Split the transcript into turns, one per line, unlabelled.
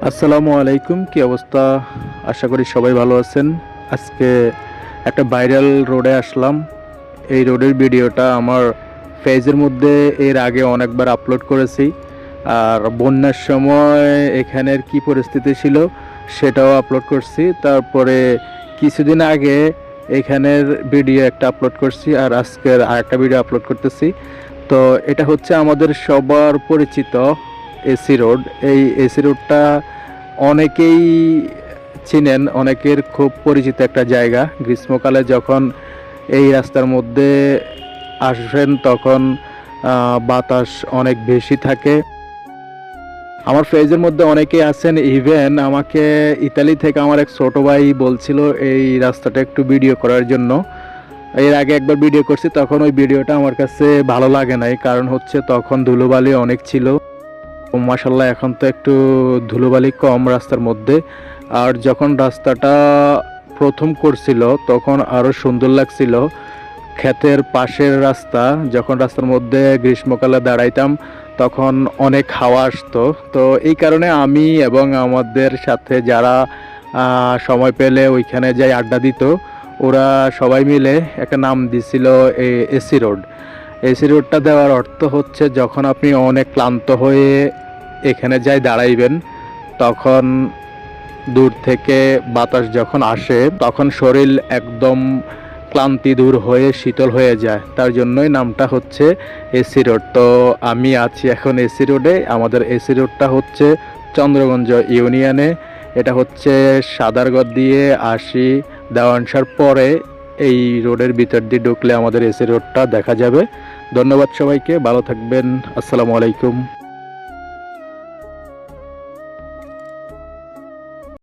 আসসালামু আলাইকুম, কি অবস্থা? আশা করি সবাই ভালো আছেন। আজকে একটা ভাইরাল রোডে আসলাম। এই রোডের ভিডিওটা আমার পেজের মধ্যে এর আগে অনেকবার আপলোড করেছি, আর বন্যার সময় এখানের কি পরিস্থিতি ছিল সেটাও আপলোড করছি। তারপরে কিছুদিন আগে এখানের ভিডিও একটা আপলোড করছি, আর আজকের আরেকটা ভিডিও আপলোড করতেছি। তো এটা হচ্ছে আমাদের সবার পরিচিত এসি রোড। এই এসি রোডটা অনেকেই চিনেন, অনেকের খুব পরিচিত একটা জায়গা। গ্রীষ্মকালে যখন এই রাস্তার মধ্যে আসেন তখন বাতাস অনেক বেশি থাকে। আমার পেজের মধ্যে অনেকেই আছেন, ইভেন আমাকে ইতালি থেকে আমার এক ছোট ভাই বলছিল এই রাস্তাটা একটু ভিডিও করার জন্য। এর আগে একবার ভিডিও করছি, তখন ওই ভিডিওটা আমার কাছে ভালো লাগে নাই, কারণ হচ্ছে তখন ধুলোবালি অনেক ছিল। মাশাল্লাহ এখন তো একটু ধুলোবালি কম রাস্তার মধ্যে। আর যখন রাস্তাটা প্রথম করছিল তখন আরও সুন্দর লাগছিল। ক্ষেতের পাশের রাস্তা, যখন রাস্তার মধ্যে গ্রীষ্মকালে দাঁড়াইতাম তখন অনেক হাওয়া আসতো। তো এই কারণে আমি এবং আমাদের সাথে যারা সময় পেলে ওইখানে যাই আড্ডা দিত, ওরা সবাই মিলে একটা নাম দিছিল এসি রোড। এসি রোডটা দেওয়ার অর্থ হচ্ছে যখন আপনি অনেক ক্লান্ত হয়ে এখানে যাই দাঁড়াইবেন, তখন দূর থেকে বাতাস যখন আসে তখন শরীর একদম ক্লান্তি দূর হয়ে শীতল হয়ে যায়। তার জন্যই নামটা হচ্ছে এসি রোড। তো আমি আছি এখন এসি রোডে। আমাদের এসি রোডটা হচ্ছে চন্দ্রগঞ্জ ইউনিয়নে। এটা হচ্ছে সাদারগড় দিয়ে আসি, দেওয়ানসার পরে এই রোডের ভিতর দিয়ে ঢুকলে আমাদের এসি রোডটা দেখা যাবে। ধন্যবাদ সবাইকে, ভালো থাকবেন। আসসালামু আলাইকুম।